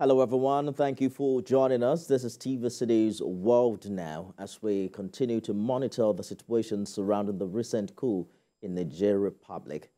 Hello everyone, thank you for joining us. This is TVC News World Now as we continue to monitor the situation surrounding the recent coup in the Niger Republic.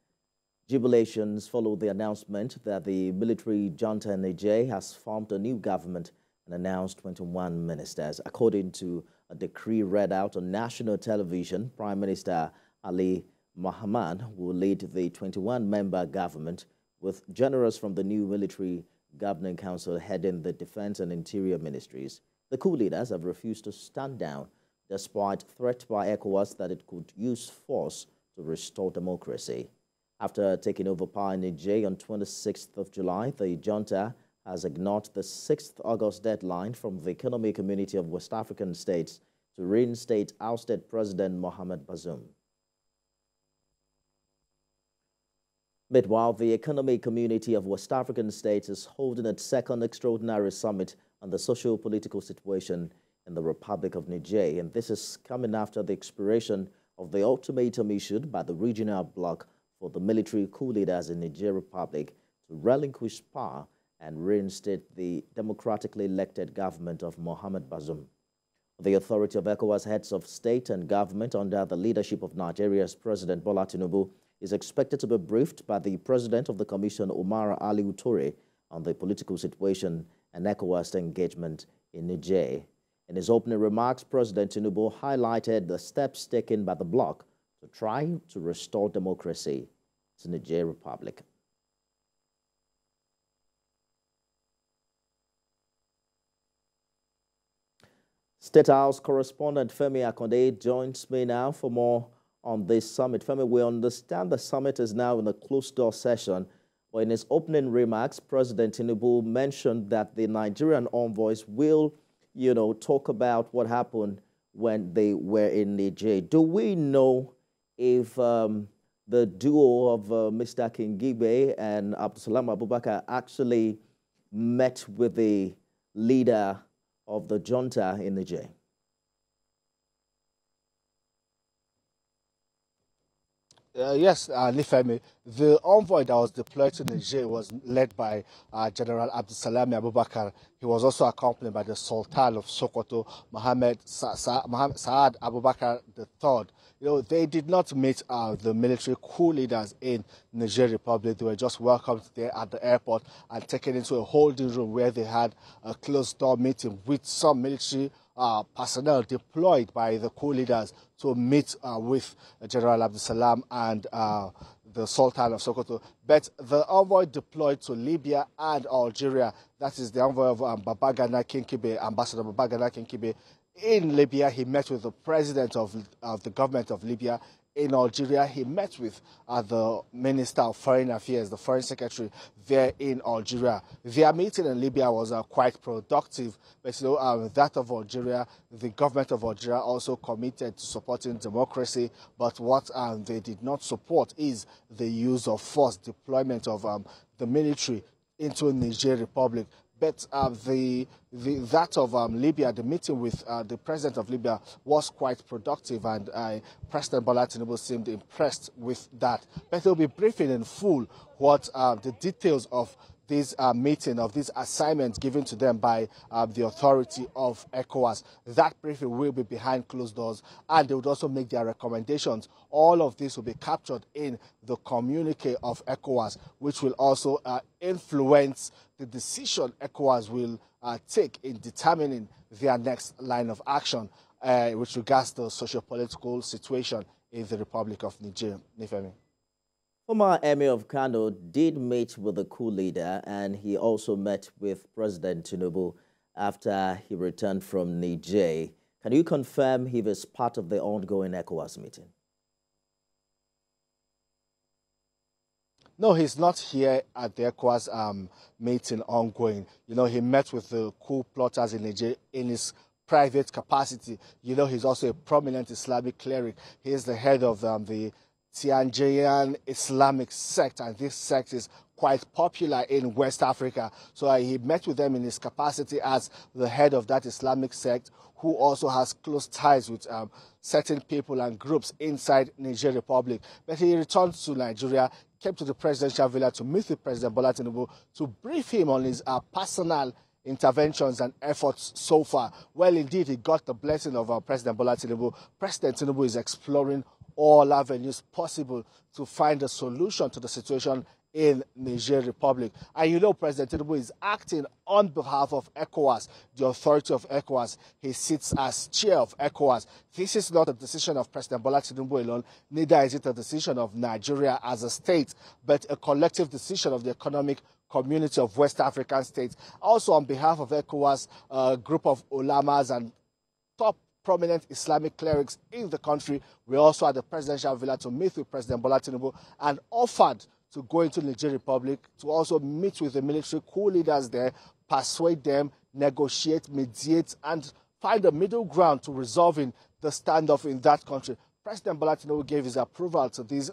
Jubilations follow the announcement that the military junta in Niger has formed a new government and announced 21 ministers. According to a decree read out on national television, Prime Minister Ali Mohammed will lead the 21-member government with generals from the new military Governing Council heading the Defense and Interior Ministries. The coup leaders have refused to stand down despite threat by ECOWAS that it could use force to restore democracy. After taking over power in Niger on 26th of July, the junta has ignored the 6th August deadline from the Economic Community of West African States to reinstate ousted President Mohamed Bazoum. Meanwhile, the Economic Community of West African States is holding its second extraordinary summit on the socio-political situation in the Republic of Niger, and this is coming after the expiration of the ultimatum issued by the regional bloc for the military coup leaders in Niger Republic to relinquish power and reinstate the democratically elected government of Mohamed Bazoum. The authority of ECOWAS heads of state and government under the leadership of Nigeria's President Bola TINUBU is expected to be briefed by the President of the Commission, Omar Ali Toure, on the political situation and ECOWAS engagement in Niger. In his opening remarks, President TINUBU highlighted the steps taken by the bloc to try to restore democracy to Niger Republic. State House Correspondent Femi Akande joins me now for more on this summit. Femi, we understand the summit is now in a closed-door session, but in his opening remarks, President TINUBU mentioned that the Nigerian envoys will, talk about what happened when they were in Niger. Do we know if the duo of Mr. Kingibe and Abdulsalam Abubakar actually met with the leader of the junta in Niger? Yes, Nifemi. The envoy that was deployed to Niger was led by General Abdulsalam Abubakar. He was also accompanied by the Sultan of Sokoto, Mohammed Saad Abubakar III. They did not meet the military coup leaders in Niger Republic. They were just welcomed there at the airport and taken into a holding room where they had a closed-door meeting with some military personnel deployed by the coup leaders to meet with General Abdulsalam and the Sultan of Sokoto. But the envoy deployed to Libya and Algeria, that is the envoy of Babagana Kinkibe, Ambassador Babagana Kinkibe. In Libya, he met with the president of the government of Libya. In Algeria, he met with the Minister of Foreign Affairs, the Foreign Secretary there in Algeria. Their meeting in Libya was quite productive, but that of Algeria, the government of Algeria also committed to supporting democracy, but what they did not support is the use of force, deployment of the military into Niger Republic. But that of Libya, the meeting with the president of Libya was quite productive, and President Bola Tinubu seemed impressed with that. But he'll be briefing in full what the details of this meeting, of this assignment given to them by the authority of ECOWAS. That briefing will be behind closed doors, and they would also make their recommendations. All of this will be captured in the communique of ECOWAS, which will also influence the decision ECOWAS will take in determining their next line of action with regards to the socio-political situation in the Republic of Niger. Nifemi. Former Emir of Kano did meet with the coup leader, and he also met with President TINUBU after he returned from Niger. Can you confirm he was part of the ongoing ECOWAS meeting? No, he's not here at the ECOWAS meeting ongoing. He met with the coup plotters in Niger in his private capacity. He's also a prominent Islamic cleric. He is the head of the Tianjian Islamic sect, and this sect is quite popular in West Africa. So he met with them in his capacity as the head of that Islamic sect, who also has close ties with certain people and groups inside Niger Republic. But he returned to Nigeria, came to the presidential villa to meet with President Bola Tinubu to brief him on his personal interventions and efforts so far. Well, indeed, he got the blessing of President Bola Tinubu. President Tinubu is exploring all avenues possible to find a solution to the situation in Niger Republic. And you know, President Tinubu is acting on behalf of ECOWAS, the authority of ECOWAS. He sits as chair of ECOWAS. This is not a decision of President Bola Tinubu alone, neither is it a decision of Nigeria as a state, but a collective decision of the economic community of West African states. Also on behalf of ECOWAS, a group of ulamas and top prominent Islamic clerics in the country, we also at the presidential villa to meet with President Bola Tinubu and offered to go into Niger Republic to also meet with the military coup leaders there, persuade them, negotiate, mediate, and find a middle ground to resolving the standoff in that country. President Bola Tinubu gave his approval to this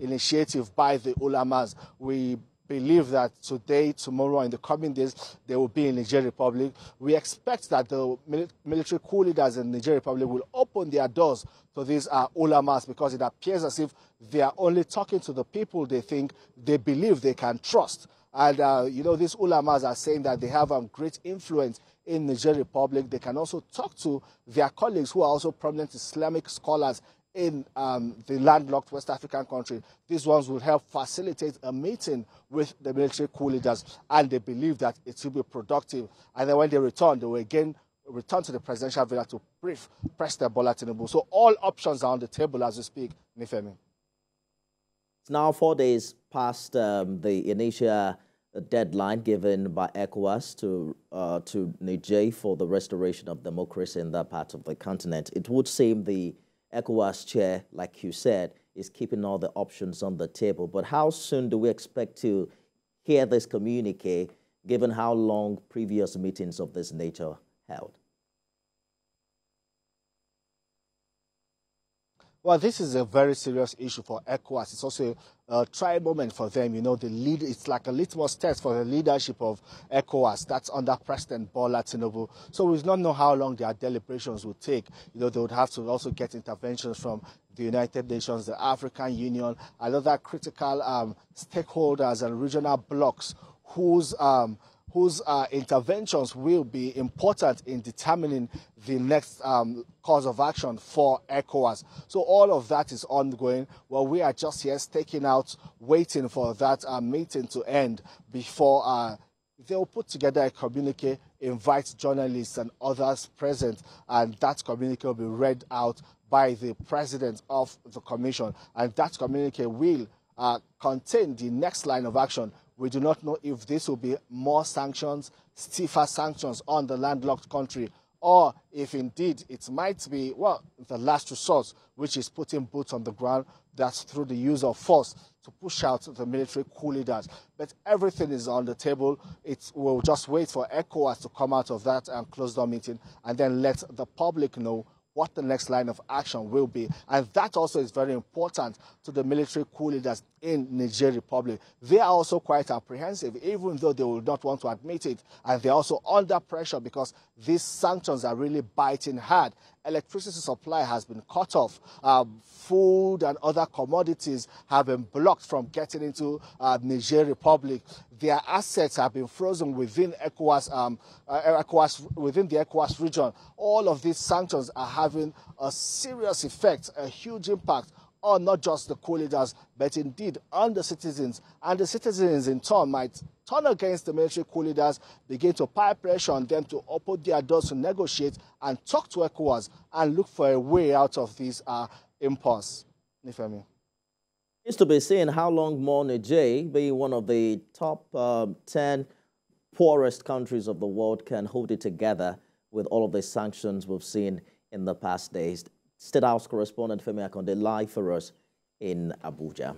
initiative by the ulamas. We believe that today, tomorrow, and in the coming days, they will be in Niger Republic. We expect that the military coup leaders in Niger Republic will open their doors to these ulamas, because it appears as if they are only talking to the people they believe they can trust. And, you know, these ulamas are saying that they have great influence in Niger Republic. They can also talk to their colleagues who are also prominent Islamic scholars in the landlocked West African country. These ones will help facilitate a meeting with the military coup leaders, and they believe that it will be productive. And then when they return, they will again return to the presidential villa to brief President Bola Tinubu. So all options are on the table as we speak, Nifemi. It's now 4 days past the initial deadline given by ECOWAS to Niger for the restoration of democracy in that part of the continent. It would seem the ECOWAS chair, like you said, is keeping all the options on the table. But how soon do we expect to hear this communique, given how long previous meetings of this nature held? Well, this is a very serious issue for ECOWAS. It's also a trial moment for them. You know, it's like a litmus test for the leadership of ECOWAS. That's under President Bola Tinubu. So we do not know how long their deliberations will take. You know, they would have to also get interventions from the United Nations, the African Union, and other critical stakeholders and regional blocs whose interventions will be important in determining the next course of action for ECOWAS. So all of that is ongoing. Well, we are just here staking out, waiting for that meeting to end before they'll put together a communique, invite journalists and others present, and that communique will be read out by the president of the commission. And that communique will contain the next line of action. We do not know if this will be more sanctions, stiffer sanctions on the landlocked country, or if indeed it might be, well, the last resort, which is putting boots on the ground. That's through the use of force to push out the military coup leaders. But everything is on the table. We'll just wait for ECOWAS to come out of that closed-door meeting and then let the public know what the next line of action will be. And that also is very important to the military coup leaders in Niger Republic. They are also quite apprehensive, even though they will not want to admit it. And they're also under pressure because these sanctions are really biting hard. Electricity supply has been cut off. Food and other commodities have been blocked from getting into Niger Republic. Their assets have been frozen within ECOWAS, within the ECOWAS region. All of these sanctions are having a serious effect, a huge impact on not just the coup leaders, but indeed on the citizens. And the citizens in turn might turn against the military coup leaders, begin to pile pressure on them to open their doors to negotiate and talk to ECOWAS and look for a way out of this impasse. Nifemi. It's to be seen how long more Niger, being one of the top 10 poorest countries of the world, can hold it together with all of the sanctions we've seen in the past days. State House Correspondent Femi Akande live for us in Abuja.